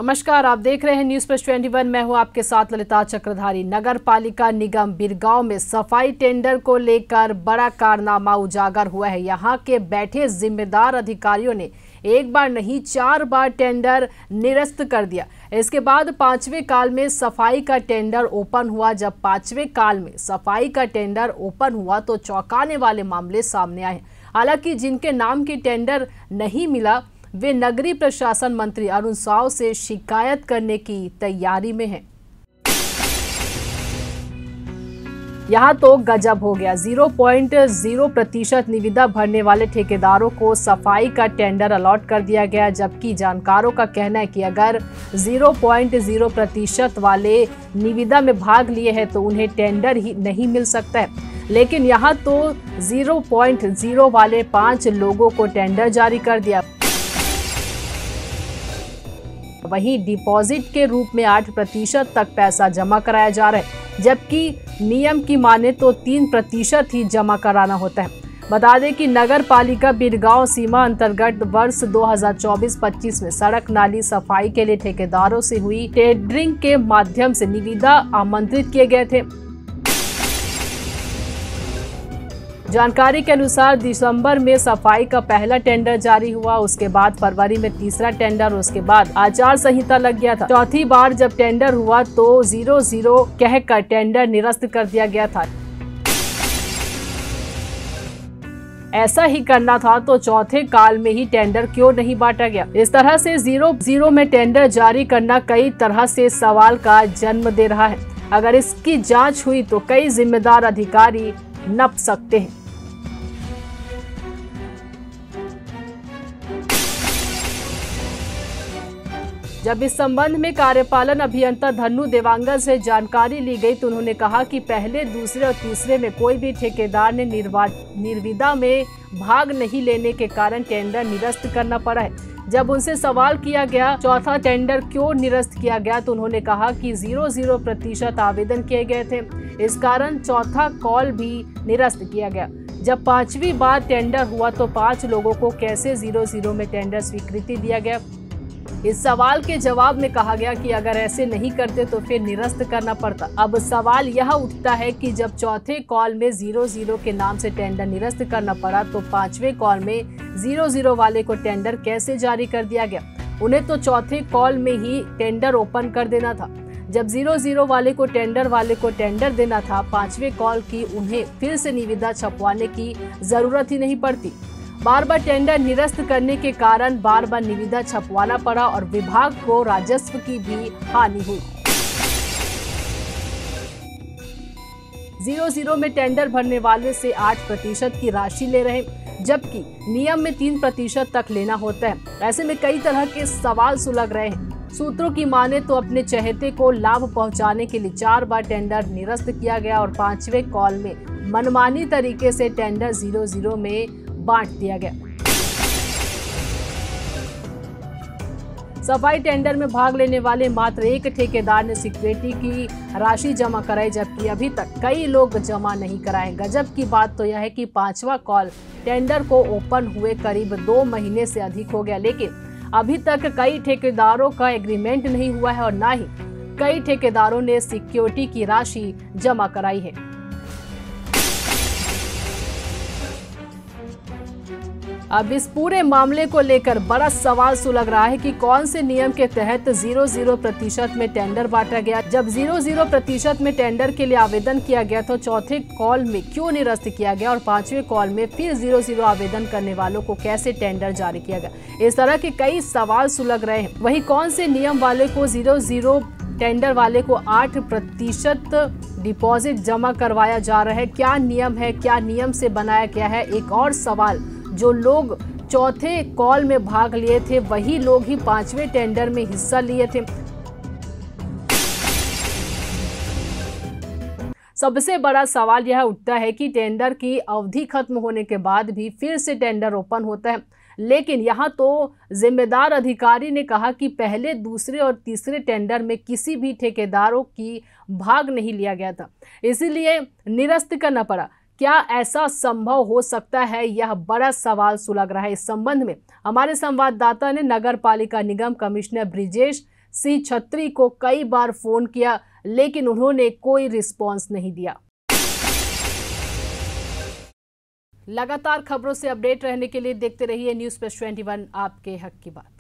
नमस्कार, आप देख रहे हैं न्यूज प्लस 21। मैं हूं आपके साथ ललिता चक्रधारी। नगर पालिका निगम बिरगांव में सफाई टेंडर को लेकर बड़ा कारनामा उजागर हुआ है। यहां के बैठे जिम्मेदार अधिकारियों ने एक बार नहीं 4 बार टेंडर निरस्त कर दिया। इसके बाद 5वें काल में सफाई का टेंडर ओपन हुआ। जब 5वें काल में सफाई का टेंडर ओपन हुआ तो चौंकाने वाले मामले सामने आए। हालांकि जिनके नाम की टेंडर नहीं मिला वे नगरीय प्रशासन मंत्री अरुण साव से शिकायत करने की तैयारी में हैं। यहाँ तो गजब हो गया। 0.0% निविदा भरने वाले ठेकेदारों को सफाई का टेंडर अलॉट कर दिया गया, जबकि जानकारों का कहना है कि अगर 0.0% वाले निविदा में भाग लिए हैं तो उन्हें टेंडर ही नहीं मिल सकता है। लेकिन यहाँ तो 0.0 वाले 5 लोगों को टेंडर जारी कर दिया। वहीं डिपॉजिट के रूप में 8% तक पैसा जमा कराया जा रहा है, जबकि नियम की माने तो 3% ही जमा कराना होता है। बता दें कि नगर पालिका बिरगांव सीमा अंतर्गत वर्ष 2024-25 में सड़क नाली सफाई के लिए ठेकेदारों से हुई टेंडरिंग के माध्यम से निविदा आमंत्रित किए गए थे। जानकारी के अनुसार दिसंबर में सफाई का पहला टेंडर जारी हुआ, उसके बाद फरवरी में तीसरा टेंडर, उसके बाद आचार संहिता लग गया था। चौथी बार जब टेंडर हुआ तो 0-0 कहकर टेंडर निरस्त कर दिया गया था। ऐसा ही करना था तो चौथे काल में ही टेंडर क्यों नहीं बांटा गया। इस तरह से 0-0 में टेंडर जारी करना कई तरह से सवाल का जन्म दे रहा है। अगर इसकी जांच हुई तो कई जिम्मेदार अधिकारी नप सकते हैं। जब इस संबंध में कार्यपालन अभियंता धन्नु देवांगन से जानकारी ली गई तो उन्होंने कहा कि पहले, दूसरे और तीसरे में कोई भी ठेकेदार ने निर्विदा में भाग नहीं लेने के कारण टेंडर निरस्त करना पड़ा है। जब उनसे सवाल किया गया चौथा टेंडर क्यों निरस्त किया गया तो उन्होंने कहा कि 0% आवेदन किए गए थे, इस कारण चौथा कॉल भी निरस्त किया गया। जब 5वीं बार टेंडर हुआ तो 5 लोगों को कैसे 0-0 में टेंडर स्वीकृति दिया गया। इस सवाल के जवाब में कहा गया कि अगर ऐसे नहीं करते तो फिर निरस्त करना पड़ता। अब सवाल यह उठता है कि जब चौथे कॉल में 0-0 के नाम से टेंडर निरस्त करना पड़ा तो 5वें कॉल में 0-0 वाले को टेंडर कैसे जारी कर दिया गया। उन्हें तो चौथे कॉल में ही टेंडर ओपन कर देना था। जब 0-0 वाले को टेंडर देना था, 5वें कॉल की उन्हें फिर से निविदा छपवाने की जरूरत ही नहीं पड़ती। बार बार टेंडर निरस्त करने के कारण बार बार निविदा छपवाना पड़ा और विभाग को राजस्व की भी हानि हुई। 0-0 में टेंडर भरने वाले से 8% की राशि ले रहे हैं, जबकि नियम में 3% तक लेना होता है। ऐसे में कई तरह के सवाल सुलग रहे हैं। सूत्रों की माने तो अपने चहेते को लाभ पहुंचाने के लिए 4 बार टेंडर निरस्त किया गया और 5वें कॉल में मनमानी तरीके से टेंडर 0-0 में बांट दिया गया। सफाई टेंडर में भाग लेने वाले मात्र एक ठेकेदार ने सिक्योरिटी की राशि जमा कराई, जबकि अभी तक कई लोग जमा नहीं कराए। गजब की बात तो यह है कि 5वां कॉल टेंडर को ओपन हुए करीब 2 महीने से अधिक हो गया, लेकिन अभी तक कई ठेकेदारों का एग्रीमेंट नहीं हुआ है और न ही कई ठेकेदारों ने सिक्योरिटी की राशि जमा कराई है। अब इस पूरे मामले को लेकर बड़ा सवाल सुलग रहा है कि कौन से नियम के तहत 0-0% में टेंडर बांटा गया। जब 0-0% में टेंडर के लिए आवेदन किया गया तो चौथे कॉल में क्यों निरस्त किया गया और 5वें कॉल में फिर 0-0 आवेदन करने वालों को कैसे टेंडर जारी किया गया। इस तरह के कई सवाल सुलग रहे हैं। वहीं कौन से नियम वाले को 0-0 टेंडर वाले को 8% डिपॉजिट जमा करवाया जा रहा है, क्या नियम है, क्या नियम से बनाया गया है। एक और सवाल, जो लोग चौथे कॉल में भाग लिए थे वही लोग ही 5वें टेंडर में हिस्सा लिए थे। सबसे बड़ा सवाल यह उठता है कि टेंडर की अवधि खत्म होने के बाद भी फिर से टेंडर ओपन होता है, लेकिन यहाँ तो जिम्मेदार अधिकारी ने कहा कि पहले, दूसरे और तीसरे टेंडर में किसी भी ठेकेदारों की भाग नहीं लिया गया था, इसीलिए निरस्त करना पड़ा। क्या ऐसा संभव हो सकता है, यह बड़ा सवाल सुलग रहा है। इस संबंध में हमारे संवाददाता ने नगर पालिका निगम कमिश्नर ब्रिजेश सी छत्री को कई बार फोन किया, लेकिन उन्होंने कोई रिस्पॉन्स नहीं दिया। लगातार खबरों से अपडेट रहने के लिए देखते रहिए न्यूज़ प्लस 21, आपके हक की बात।